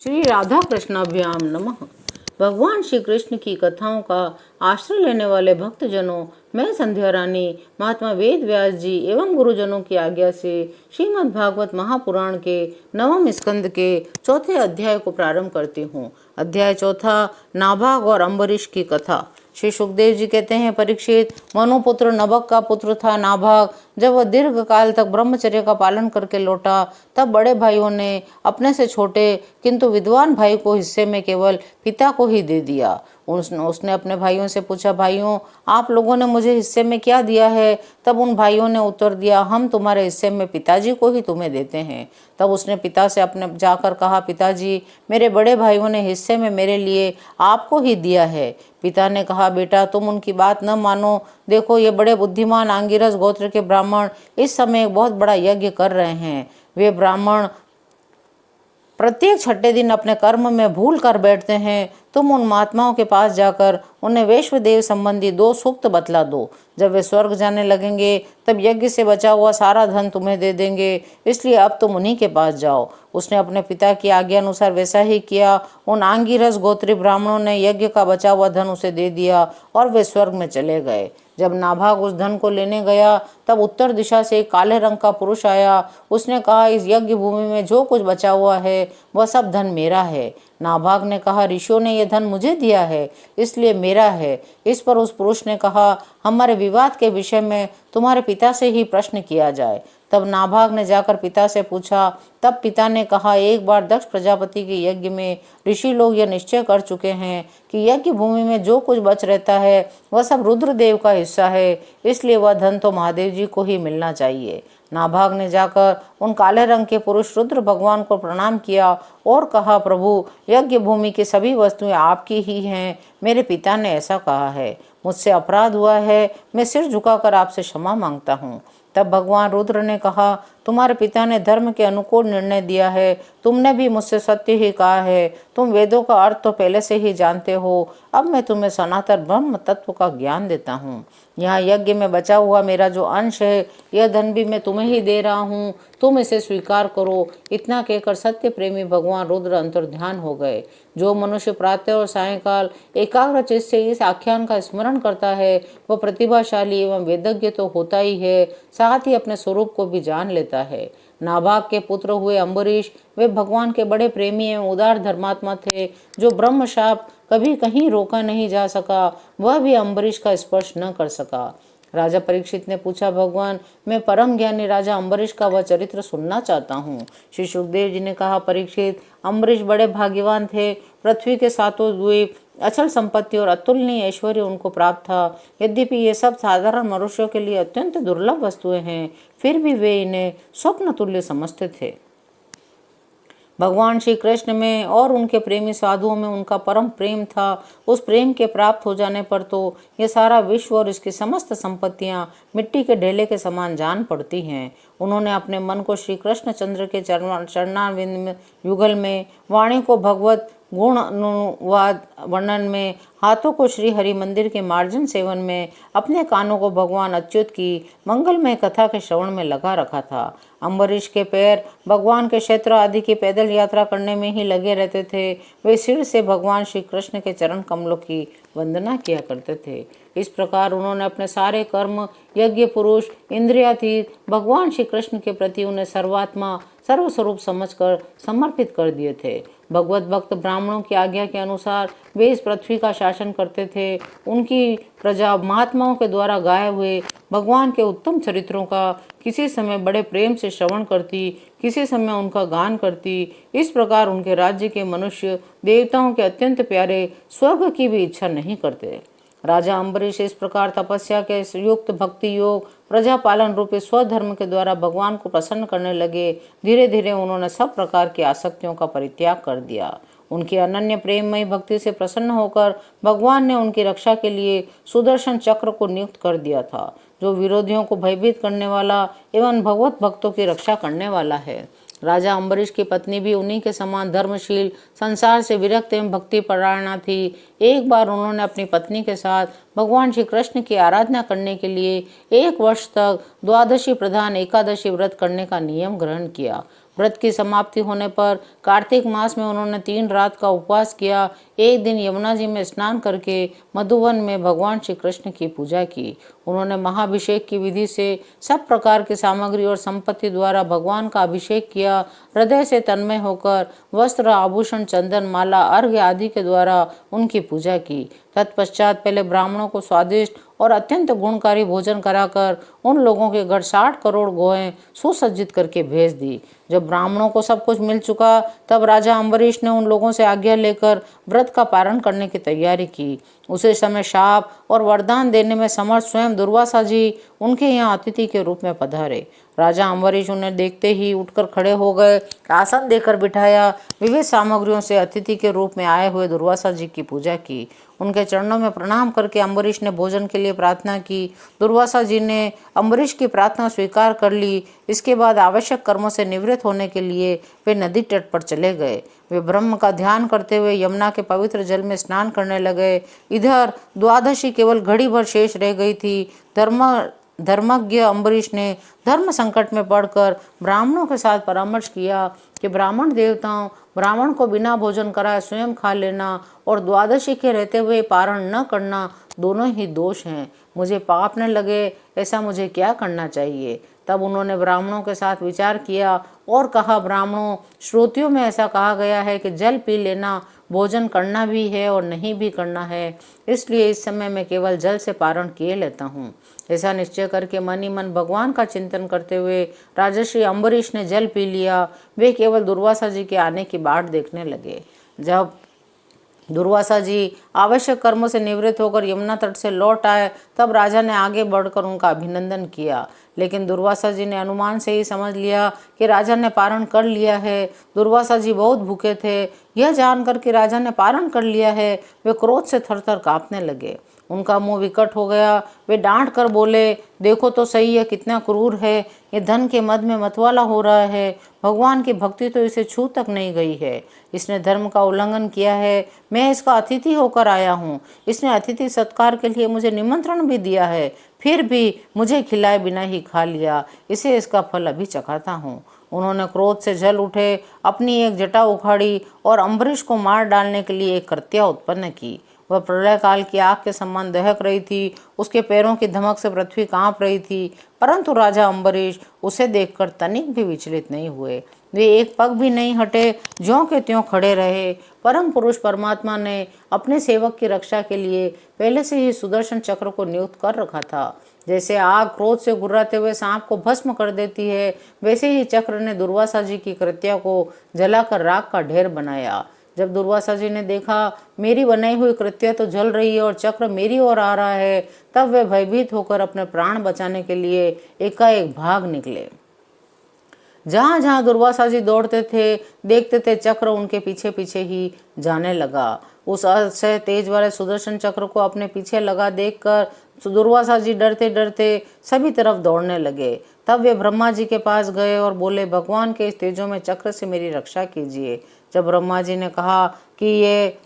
श्री राधा कृष्णाभ्याम नमः। भगवान श्री कृष्ण की कथाओं का आश्रय लेने वाले भक्तजनों, मैं संध्या रानी महात्मा वेद व्यास जी एवं गुरुजनों की आज्ञा से श्रीमद् भागवत महापुराण के 9वें स्कंद के 4थे अध्याय को प्रारंभ करती हूँ। अध्याय 4, नाभाग और अम्बरीश की कथा। श्री सुखदेव जी कहते हैं, परीक्षित, मनुपुत्र नभग का पुत्र था नाभाग। जब वह दीर्घ काल तक ब्रह्मचर्य का पालन करके लौटा, तब बड़े भाइयों ने अपने से छोटे किंतु विद्वान भाई को हिस्से में केवल पिता को ही दे दिया। उसने अपने भाइयों से पूछा, भाइयों, आप लोगों ने मुझे हिस्से में क्या दिया है? तब उन भाइयों ने उत्तर दिया, हम तुम्हारे हिस्से में पिताजी को ही तुम्हें देते हैं। तब उसने पिता से अपने जाकर कहा, पिताजी, मेरे बड़े भाइयों ने हिस्से में मेरे लिए आपको ही दिया है। पिता ने कहा, बेटा, तुम उनकी बात न मानो। देखो, ये बड़े बुद्धिमान आंगिरस गोत्र के ब्राह्मण इस समय एक बहुत बड़ा यज्ञ कर रहे हैं। वे ब्राह्मण प्रत्येक छठे दिन अपने कर्म में भूल कर बैठते हैं। तुम उन महात्माओं के पास जाकर उन्हें वैश्वदेव संबंधी 2 सूक्त बतला दो। जब वे स्वर्ग जाने लगेंगे, तब यज्ञ से बचा हुआ सारा धन तुम्हें दे देंगे, इसलिए अब तुम उन्हीं के पास जाओ। उसने अपने पिता की आज्ञा अनुसार वैसा ही किया। उन आंगिरस गोत्री ब्राह्मणों ने यज्ञ का बचा हुआ धन उसे दे दिया और वे स्वर्ग में चले गए। जब नाभाग उस धन को लेने गया, तब उत्तर दिशा से एक काले रंग का पुरुष आया। उसने कहा, इस यज्ञ भूमि में जो कुछ बचा हुआ है वह सब धन मेरा है। नाभाग ने कहा, ऋषियों ने यह धन मुझे दिया है, इसलिए मेरा है। इस पर उस पुरुष ने कहा, हमारे विवाद के विषय में तुम्हारे पिता से ही प्रश्न किया जाए। तब नाभाग ने जाकर पिता से पूछा। तब पिता ने कहा, एक बार दक्ष प्रजापति के यज्ञ में ऋषि लोग यह निश्चय कर चुके हैं कि यज्ञ भूमि में जो कुछ बच रहता है वह सब रुद्रदेव का हिस्सा है, इसलिए वह धन तो महादेव जी को ही मिलना चाहिए। नाभाग ने जाकर उन काले रंग के पुरुष रुद्र भगवान को प्रणाम किया और कहा, प्रभु, यज्ञ भूमि की सभी वस्तुएं आपकी ही हैं। मेरे पिता ने ऐसा कहा है, मुझसे अपराध हुआ है, मैं सिर झुकाकर आपसे क्षमा मांगता हूँ। तब भगवान रुद्र ने कहा, तुम्हारे पिता ने धर्म के अनुकूल निर्णय दिया है। तुमने भी मुझसे सत्य ही कहा है। तुम वेदों का अर्थ तो पहले से ही जानते हो। अब मैं तुम्हें सनातन ब्रह्म तत्व का ज्ञान देता हूँ। यहाँ यज्ञ में बचा हुआ मेरा जो अंश है, यह धन भी मैं तुम्हें ही दे रहा हूँ। तुम इसे स्वीकार करो। इतना कहकर सत्य प्रेमी भगवान रुद्र अंतर्ध्यान हो गए। जो मनुष्य प्रातः और सायंकाल एकाग्र चित्त से इस आख्यान का स्मरण करता है, वह प्रतिभाशाली एवं वेदज्ञ तो होता ही है, साथ ही अपने स्वरूप को भी जान लेता है। नाभाग के पुत्र हुए अम्बरीश, वे भगवान के बड़े प्रेमी एवं उदार धर्मात्मा थे। जो ब्रह्म शाप कभी कहीं रोका नहीं जा सका, वह भी अम्बरीश का स्पर्श न कर सका। राजा परीक्षित ने पूछा, भगवान, मैं परम ज्ञानी राजा अम्बरीश का वह चरित्र सुनना चाहता हूँ। श्री सुखदेव जी ने कहा, परीक्षित, अम्बरीश बड़े भाग्यवान थे। पृथ्वी के 7 द्वीप, अचल संपत्ति और अतुलनीय ऐश्वर्य उनको प्राप्त था। यद्यपि ये सब साधारण मनुष्यों के लिए अत्यंत दुर्लभ वस्तुएं हैं, फिर भी वे इन्हें स्वप्न तुल्य समझते थे। भगवान श्री कृष्ण में और उनके प्रेमी साधुओं में उनका परम प्रेम था। उस प्रेम के प्राप्त हो जाने पर तो ये सारा विश्व और इसकी समस्त संपत्तियां मिट्टी के ढेले के समान जान पड़ती हैं। उन्होंने अपने मन को श्री कृष्ण चंद्र के चरणारविंद युगल में, वाणी को भगवत गुण अनुवाद वर्णन में, हाथों को श्री हरि मंदिर के मार्जन सेवन में, अपने कानों को भगवान अच्युत की मंगलमय कथा के श्रवण में लगा रखा था। अम्बरीश के पैर भगवान के क्षेत्र आदि की पैदल यात्रा करने में ही लगे रहते थे। वे सिर से भगवान श्री कृष्ण के चरण कमलों की वंदना किया करते थे। इस प्रकार उन्होंने अपने सारे कर्म, यज्ञ, पुरुष, इंद्रियातीत भगवान श्री कृष्ण के प्रति उन्हें सर्वात्मा सर्वस्वरूप समझकर समर्पित कर दिए थे। भगवत भक्त ब्राह्मणों की आज्ञा के अनुसार वे इस पृथ्वी का शासन करते थे। उनकी प्रजा महात्माओं के द्वारा गाए हुए भगवान के उत्तम चरित्रों का किसी समय बड़े प्रेम से श्रवण करती, किसी समय उनका गान करती। इस प्रकार उनके राज्य के मनुष्य देवताओं के अत्यंत प्यारे स्वर्ग की भी इच्छा नहीं करते। राजा अम्बरीश इस प्रकार तपस्या के युक्त भक्ति योग, प्रजा पालन रूपी स्वधर्म के द्वारा भगवान को प्रसन्न करने लगे। धीरे धीरे उन्होंने सब प्रकार की आसक्तियों का परित्याग कर दिया। उनकी अनन्य प्रेममयी भक्ति से प्रसन्न होकर भगवान ने उनकी रक्षा के लिए सुदर्शन चक्र को नियुक्त कर दिया था, जो विरोधियों को भयभीत करने वाला एवं भगवत भक्तों की रक्षा करने वाला है। राजा अम्बरीश की पत्नी भी उन्हीं के समान धर्मशील, संसार से विरक्त एवं भक्ति परायणा थी। एक बार उन्होंने अपनी पत्नी के साथ भगवान श्री कृष्ण की आराधना करने के लिए 1 वर्ष तक द्वादशी प्रधान एकादशी व्रत करने का नियम ग्रहण किया। व्रत की समाप्ति होने पर कार्तिक मास में उन्होंने 3 रात का उपवास किया। एक दिन यमुना जी में स्नान करके मधुवन में भगवान श्री कृष्ण की पूजा की। उन्होंने महाभिषेक की विधि से सब प्रकार की सामग्री और संपत्ति द्वारा भगवान का अभिषेक किया। हृदय से तन्मय होकर वस्त्र, आभूषण, चंदन, माला, अर्घ्य आदि के द्वारा उनकी पूजा की। तत्पश्चात पहले ब्राह्मणों को स्वादिष्ट और अत्यंत गुणकारी भोजन कराकर उन लोगों के घर 60 करोड़ गौएं सुसज्जित करके भेज दी। जब ब्राह्मणों को सब कुछ मिल चुका तब राजा अम्बरीश ने उन लोगों से आज्ञा लेकर व्रत का पारण करने की तैयारी की। उसी समय शाप और वरदान देने में समर्थ स्वयं दुर्वासा जी उनके यहाँ अतिथि के रूप में पधारे। राजा अम्बरीश उन्हें देखते ही उठकर खड़े हो गए, आसन देकर बिठाया। विविध सामग्रियों से अतिथि के रूप में आए हुए दुर्वासा जी की पूजा की। उनके चरणों में प्रणाम करके अम्बरीश ने भोजन के लिए प्रार्थना की। दुर्वासा जी ने अम्बरीश की प्रार्थना स्वीकार कर ली। इसके बाद आवश्यक कर्मों से निवृत्त होने के लिए वे नदी तट पर चले गए। वे ब्रह्म का ध्यान करते हुए यमुना के पवित्र जल में स्नान करने लगे। इधर द्वादशी केवल घड़ी भर शेष रह गई थी। धर्मज्ञ अम्बरीश ने धर्म संकट में पड़कर ब्राह्मणों के साथ परामर्श किया कि ब्राह्मण देवताओं, ब्राह्मण को बिना भोजन कराए स्वयं खा लेना और द्वादशी के रहते हुए पारण न करना दोनों ही दोष हैं। मुझे पाप न लगे ऐसा मुझे क्या करना चाहिए। तब उन्होंने ब्राह्मणों के साथ विचार किया और कहा, ब्राह्मणों, श्रुतियों में ऐसा कहा गया है कि जल पी लेना भोजन करना भी है और नहीं भी करना है, इसलिए इस समय मैं केवल जल से पारण किए लेता हूँ। ऐसा निश्चय करके मन ही मन भगवान का चिंतन करते हुए राजर्षि अम्बरीश ने जल पी लिया। वे केवल दुर्वासा जी के आने की बाट देखने लगे। जब दुर्वासा जी आवश्यक कर्मों से निवृत्त होकर यमुना तट से लौट आए तब राजा ने आगे बढ़कर उनका अभिनंदन किया, लेकिन दुर्वासा जी ने अनुमान से ही समझ लिया कि राजा ने पारण कर लिया है। दुर्वासा जी बहुत भूखे थे। यह जानकर कि राजा ने पारण कर लिया है वे क्रोध से थरथर कांपने लगे। उनका मुंह विकट हो गया। वे डांट कर बोले, देखो तो सही है कितना क्रूर है। ये धन के मद में मतवाला हो रहा है। भगवान की भक्ति तो इसे छू तक नहीं गई है। इसने धर्म का उल्लंघन किया है। मैं इसका अतिथि होकर आया हूँ। इसने अतिथि सत्कार के लिए मुझे निमंत्रण भी दिया है, फिर भी मुझे खिलाए बिना ही खा लिया। इसे इसका फल अभी चखाता हूँ। उन्होंने क्रोध से जल उठे, अपनी एक जटा उखाड़ी और अम्बरीश को मार डालने के लिए एक कृत्या उत्पन्न की। वह प्रलय काल की आग के समान दहक रही थी। उसके पैरों की धमक से पृथ्वी कांप रही थी, परंतु राजा अम्बरीश उसे देखकर तनिक भी विचलित नहीं हुए। वे एक पग भी नहीं हटे, ज्यों के त्यों खड़े रहे। परम पुरुष परमात्मा ने अपने सेवक की रक्षा के लिए पहले से ही सुदर्शन चक्र को नियुक्त कर रखा था। जैसे आग क्रोध से गुर्राते हुए सांप को भस्म कर देती है, वैसे ही चक्र ने दुर्वासा जी की कृत्या को जलाकर राख का ढेर बनाया। जब दुर्वासा जी ने देखा मेरी बनाई हुई कृत्या तो जल रही है और चक्र मेरी ओर आ रहा है, तब वे भयभीत होकर अपने प्राण बचाने के लिए एकाएक भाग निकले। जहां जहां दुर्वासा जी दौड़ते थे, देखते थे चक्र उनके पीछे पीछे ही जाने लगा। उस अतिशय तेज वाले सुदर्शन चक्र को अपने पीछे लगा देखकर दुर्वासा जी डरते डरते सभी तरफ दौड़ने लगे। तब वे ब्रह्मा जी के पास गए और बोले, भगवान के इस तेजों में चक्र से मेरी रक्षा कीजिए। जब ब्रह्मा जी ने कहा कि ये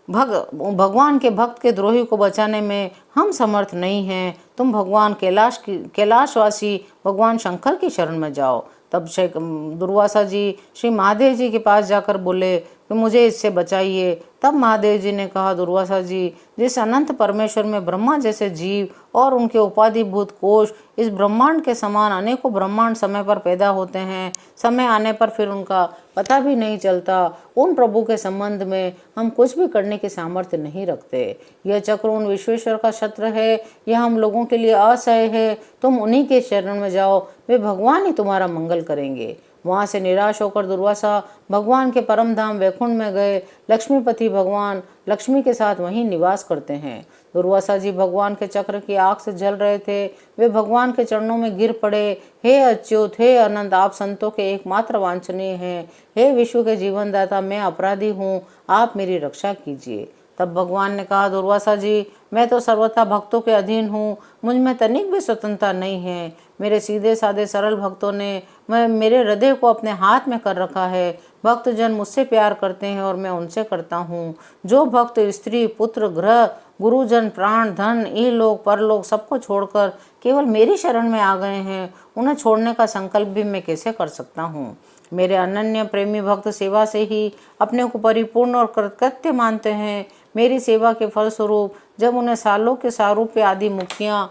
भगवान के भक्त के द्रोही को बचाने में हम समर्थ नहीं हैं, तुम भगवान कैलाशवासी भगवान शंकर की शरण में जाओ। तब दुर्वासा जी श्री महादेव जी के पास जाकर बोले कि मुझे इससे बचाइए। तब महादेव जी ने कहा, दुर्वासा जी, जिस अनंत परमेश्वर में ब्रह्मा जैसे जीव और उनके उपाधिभूत कोश, इस ब्रह्मांड के समान अनेकों ब्रह्मांड समय पर पैदा होते हैं, समय आने पर फिर उनका पता भी नहीं चलता, उन प्रभु के संबंध में हम कुछ भी करने की सामर्थ्य नहीं रखते। यह चक्र उन विश्वेश्वर का शस्त्र है, यह हम लोगों के लिए असह्य है। तुम उन्हीं के शरण में जाओ, वे भगवान ही तुम्हारा मंगल करेंगे। वहां से निराश होकर दुर्वासा भगवान के परम धाम वैकुंठ में गए। लक्ष्मीपति भगवान लक्ष्मी के साथ वहीं निवास करते हैं। दुर्वासा जी भगवान के चक्र की आग से जल रहे थे। वे भगवान के चरणों में गिर पड़े। हे अच्युत, हे अनंत, आप संतों के एकमात्र वांछनीय हैं। हे विश्व के जीवनदाता, मैं अपराधी हूँ, आप मेरी रक्षा कीजिए। तब भगवान ने कहा, दुर्वासा जी, मैं तो सर्वथा भक्तों के अधीन हूँ, मुझ में तनिक भी स्वतंत्रता नहीं है। मेरे सीधे साधे सरल भक्तों ने मेरे हृदय को अपने हाथ में कर रखा है। भक्तजन मुझसे प्यार करते हैं और मैं उनसे करता हूँ। जो भक्त स्त्री, पुत्र, गृह, गुरुजन, प्राण, धन, इहलोक परलोक सबको छोड़कर केवल मेरी शरण में आ गए हैं, उन्हें छोड़ने का संकल्प भी मैं कैसे कर सकता हूँ। मेरे अनन्य प्रेमी भक्त सेवा से ही अपने को परिपूर्ण और कृतकृत्य मानते हैं। मेरी सेवा के फलस्वरूप जब उन्हें सालों के सारूप्य आदि मुक्तियाँ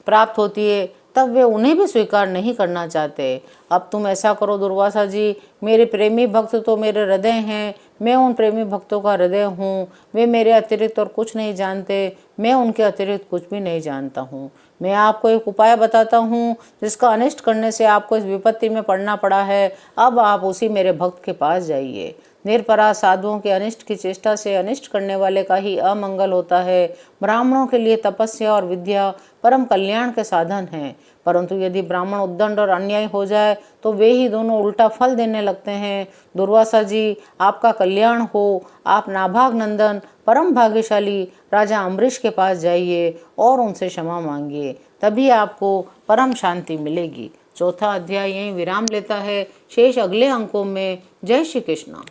प्राप्त होती है तब वे उन्हें भी स्वीकार नहीं करना चाहते। अब तुम ऐसा करो दुर्वासा जी, मेरे प्रेमी भक्त तो मेरे हृदय हैं, मैं उन प्रेमी भक्तों का हृदय हूँ। वे मेरे अतिरिक्त और कुछ नहीं जानते, मैं उनके अतिरिक्त कुछ भी नहीं जानता हूँ। मैं आपको एक उपाय बताता हूँ जिसका अनिष्ट करने से आपको इस विपत्ति में पड़ना पड़ा है। अब आप उसी मेरे भक्त के पास जाइए। निरपराध साधुओं के अनिष्ट की चेष्टा से अनिष्ट करने वाले का ही अमंगल होता है। ब्राह्मणों के लिए तपस्या और विद्या परम कल्याण के साधन हैं, परंतु यदि ब्राह्मण उद्दंड और अन्याय हो जाए तो वे ही दोनों उल्टा फल देने लगते हैं। दुर्वासा जी, आपका कल्याण हो। आप नाभाग नंदन परम भाग्यशाली राजा अम्बरीश के पास जाइए और उनसे क्षमा मांगिए, तभी आपको परम शांति मिलेगी। चौथा अध्याय यहीं विराम लेता है। शेष अगले अंकों में। जय श्री कृष्ण।